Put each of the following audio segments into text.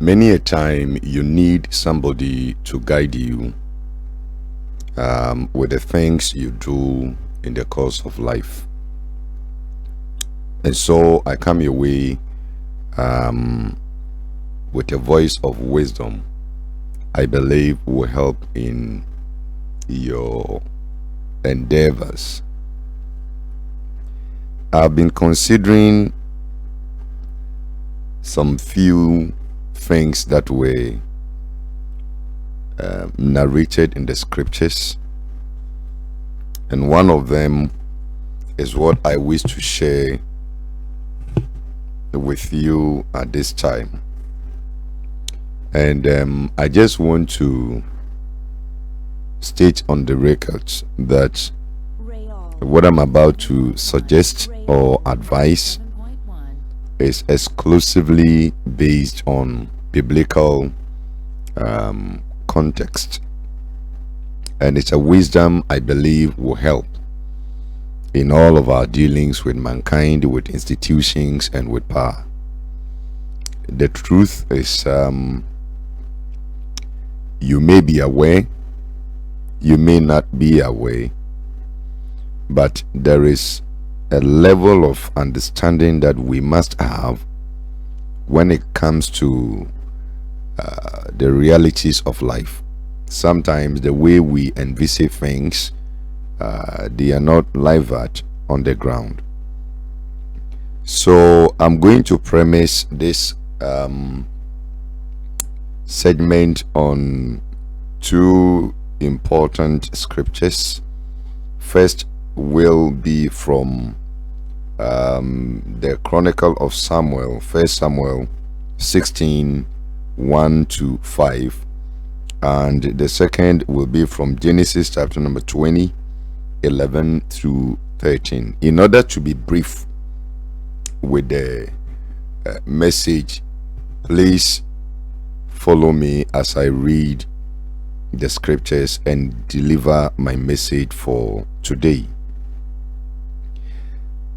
Many a time you need somebody to guide you with the things you do in the course of life. And so I come your way with a voice of wisdom I believe will help in your endeavors. I've been considering some few things that were narrated in the scriptures, and one of them is what I wish to share with you at this time. And I just want to state on the record that what I'm about to suggest or advise is exclusively based on biblical context, and it's a wisdom I believe will help in all of our dealings with mankind, with institutions, and with power. The truth is, you may be aware, you may not be aware, but there is a level of understanding that we must have when it comes to the realities of life. Sometimes the way we envisage things, they are not like that on the ground. So I'm going to premise this segment on two important scriptures. First will be from the Chronicle of Samuel, 1 Samuel 16, 1 to 5, and the second will be from Genesis chapter number 20, 11 through 13. In order to be brief with the message, please follow me as I read the scriptures and deliver my message for today.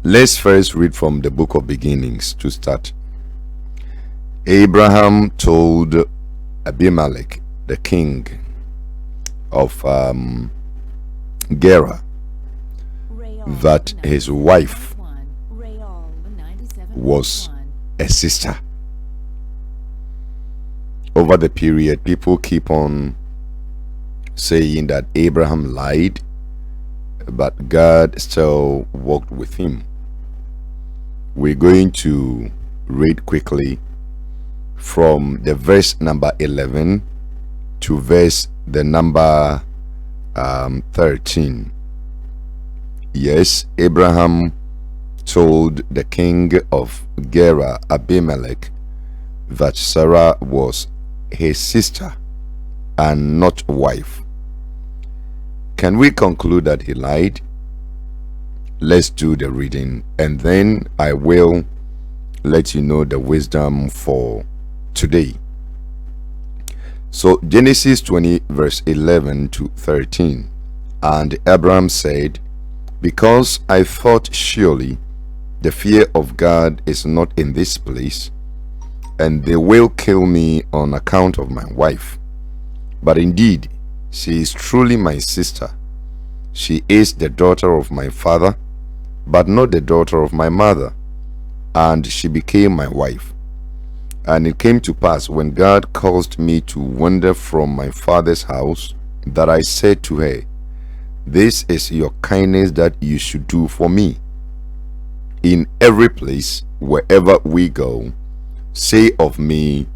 Let's first read from the book of Beginnings to start. Abraham told Abimelech, the king of Gerar, that his wife was a sister. Over the period, people keep on saying that Abraham lied, but God still walked with him. We're going to read quickly from the verse number 11 to verse the number 13. Yes, Abraham told the king of Gerar, Abimelech, that Sarah was his sister and not wife. Can we conclude that he lied? Let's do the reading, and then I will let you know the wisdom for today. So Genesis 20 verse 11 to 13. And Abraham said, because I thought surely the fear of God is not in this place, and they will kill me on account of my wife. But indeed, she is truly my sister. She is the daughter of my father, but not the daughter of my mother. And she became my wife. And it came to pass, when God caused me to wander from my father's house, that I said to her, this is your kindness that you should do for me. In every place, wherever we go, say of me,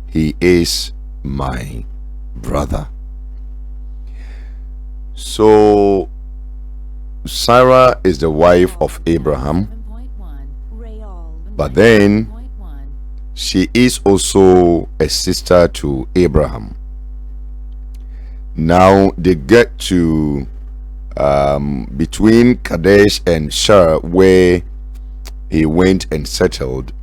he is my brother. So Sarah is the wife of Abraham, but then she is also a sister to Abraham. Now they get to between Kadesh and Shur, where he went and settled,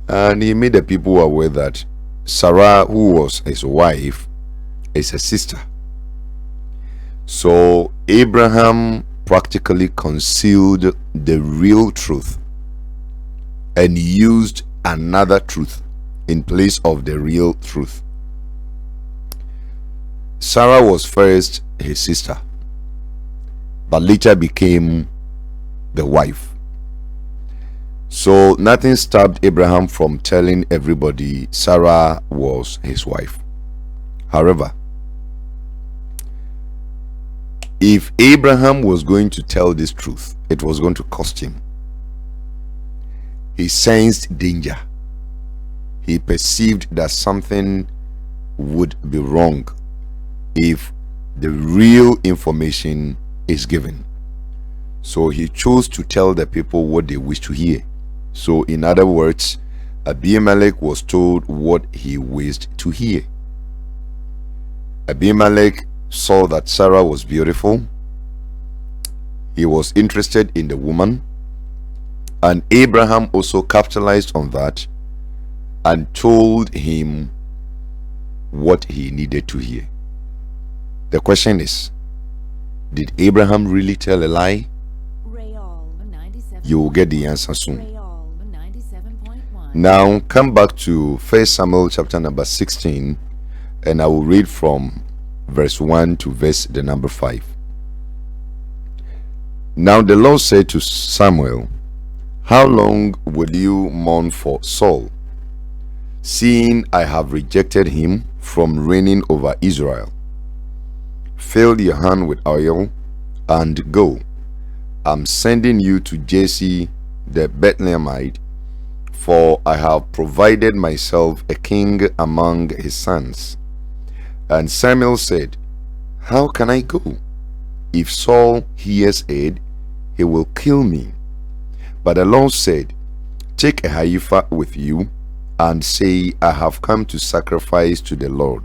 and he made the people aware that Sarah, who was his wife, is a sister. So Abraham practically concealed the real truth and used another truth in place of the real truth. Sarah was first his sister, but later became the wife. So nothing stopped Abraham from telling everybody Sarah was his wife. However, if Abraham was going to tell this truth, it was going to cost him. He sensed danger. He perceived that something would be wrong if the real information is given. So he chose to tell the people what they wish to hear. So in other words, Abimelech was told what he wished to hear. Abimelech saw that Sarah was beautiful. He was interested in the woman, and Abraham also capitalized on that and told him what he needed to hear. The question is, did Abraham really tell a lie? You will get the answer soon. Now come back to 1 Samuel chapter number 16, and I will read from verse 1 to verse the number 5. Now the Lord said to Samuel, "How long will you mourn for Saul, seeing I have rejected him from reigning over Israel? Fill your hand with oil and go. I'm sending you to Jesse the Bethlehemite, for I have provided myself a king among his sons." And Samuel said, "How can I go? If Saul hears it, he will kill me." But the Lord said, "Take a heifer with you and say, I have come to sacrifice to the Lord.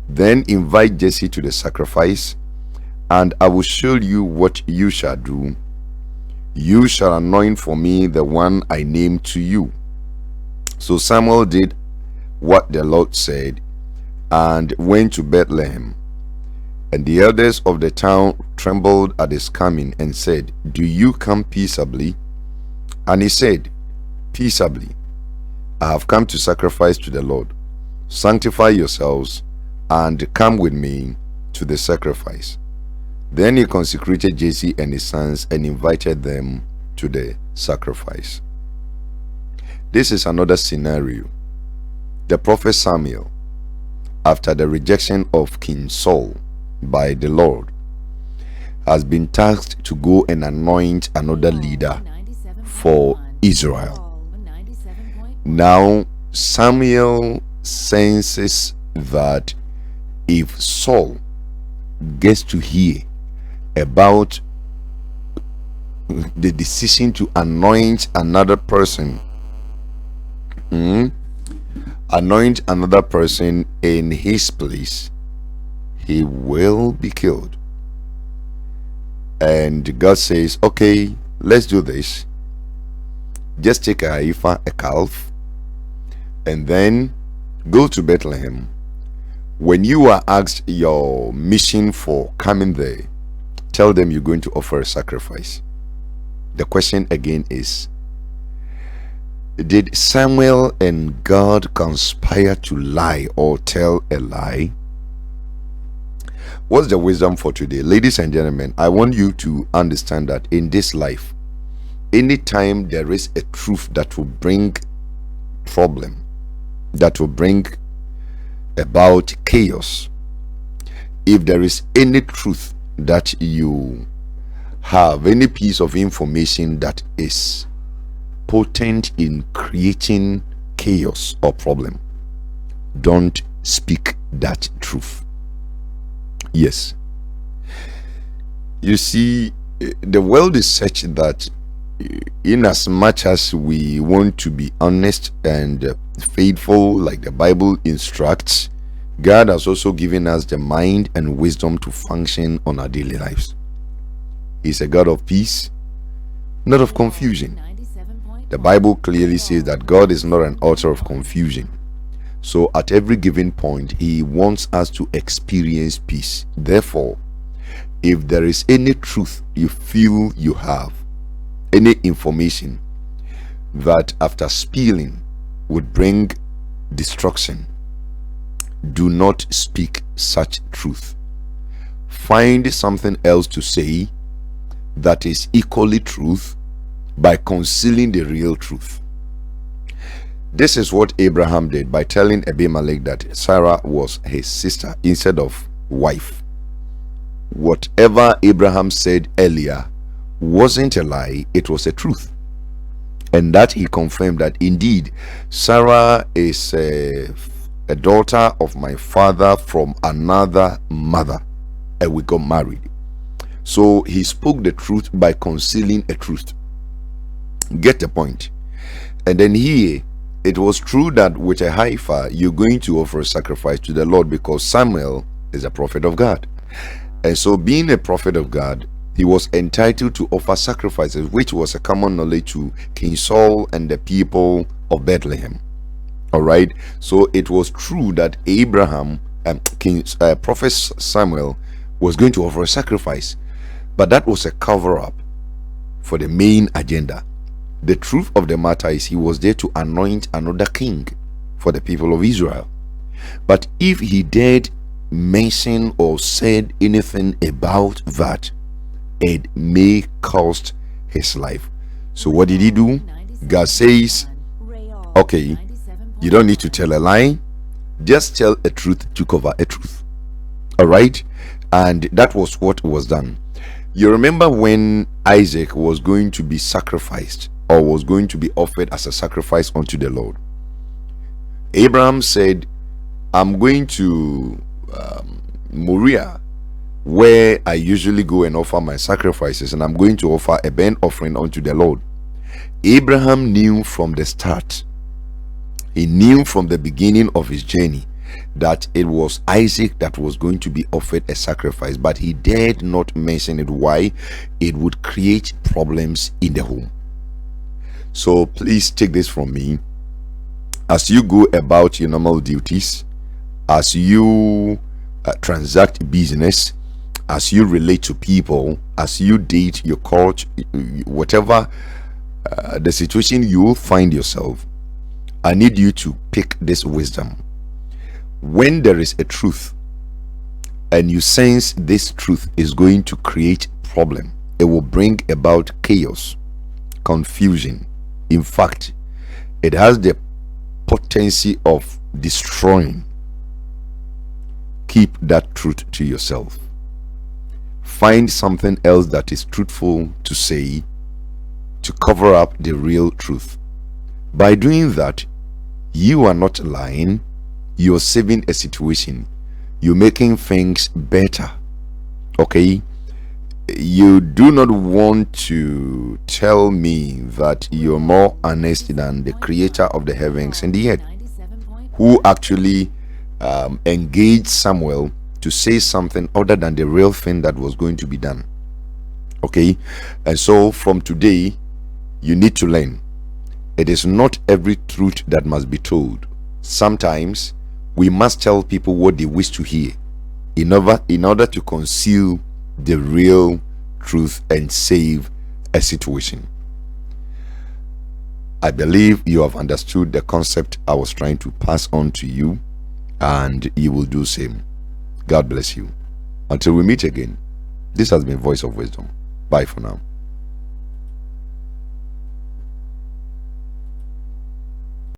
Then invite Jesse to the sacrifice, and I will show you what you shall do. You shall anoint for me the one I name to you." So Samuel did what the Lord said and went to Bethlehem. And the elders of the town trembled at his coming and said, "Do you come peaceably?" And he said, "Peaceably. I have come to sacrifice to the Lord. Sanctify yourselves and come with me to the sacrifice." Then he consecrated Jesse and his sons and invited them to the sacrifice. This is another scenario. The prophet Samuel, after the rejection of King Saul by the Lord, has been tasked to go and anoint another leader for Israel. Now Samuel senses that if Saul gets to hear about the decision to anoint another person, in his place, he will be killed. And God says, "Okay, let's do this. Just take a heifer, a calf, and then go to Bethlehem. When you are asked your mission for coming there, tell them you're going to offer a sacrifice." The question again is, did Samuel and God conspire to lie or tell a lie? What's the wisdom for today? Ladies and gentlemen, I want you to understand that in this life, anytime there is a truth that will bring problem, that will bring about chaos, if there is any truth that you have, any piece of information that is potent in creating chaos or problem, don't speak that truth. Yes, you see, the world is such that in as much as we want to be honest and faithful like the Bible instructs, God has also given us the mind and wisdom to function on our daily lives. He's a God of peace, not of confusion. The Bible clearly says that God is not an author of confusion. So at every given point, he wants us to experience peace. Therefore, if there is any truth you feel you have, any information that after spilling would bring destruction, do not speak such truth. Find something else to say that is equally truth by concealing the real truth. This is what Abraham did by telling Abimelech that Sarah was his sister instead of wife. Whatever Abraham said earlier wasn't a lie, it was a truth. And that he confirmed that indeed Sarah is a daughter of my father from another mother, and we got married. So he spoke the truth by concealing a truth. Get the point? And then here, it was true that with a heifer, you're going to offer a sacrifice to the Lord because Samuel is a prophet of God. And so being a prophet of God, he was entitled to offer sacrifices, which was a common knowledge to King Saul and the people of Bethlehem. All right. So it was true that Abraham and Prophet Samuel was going to offer a sacrifice, but that was a cover-up for the main agenda. The truth of the matter is he was there to anoint another king for the people of Israel. But if he dared mention or said anything about that, it may cost his life. So what did he do? God says, okay, you don't need to tell a lie, just tell a truth to cover a truth. All right. And that was what was done. You remember when Isaac was going to be sacrificed, or was going to be offered as a sacrifice unto the Lord? Abraham said, I'm going to Moriah, where I usually go and offer my sacrifices, and I'm going to offer a burnt offering unto the Lord. Abraham knew from the start, he knew from the beginning of his journey that it was Isaac that was going to be offered a sacrifice, but he dared not mention it. Why? It would create problems in the home. So please take this from me. As you go about your normal duties, as you transact business, as you relate to people, as you date, your court, whatever the situation you will find yourself, I need you to pick this wisdom. When there is a truth and you sense this truth is going to create problem, it will bring about chaos, confusion. In fact, it has the potency of destroying. Keep that truth to yourself. Find something else that is truthful to say to cover up the real truth. By doing that, you are not lying, you're saving a situation, you're making things better. Okay? You do not want to tell me that you're more honest than the creator of the heavens and the earth, who actually engaged Samuel to say something other than the real thing that was going to be done. Okay? And so from today, you need to learn. It is not every truth that must be told. Sometimes we must tell people what they wish to hear in order to conceal the real truth and save a situation. I believe you have understood the concept I was trying to pass on to you, and you will do same. God bless you. Until we meet again, this has been Voice of Wisdom. Bye for now.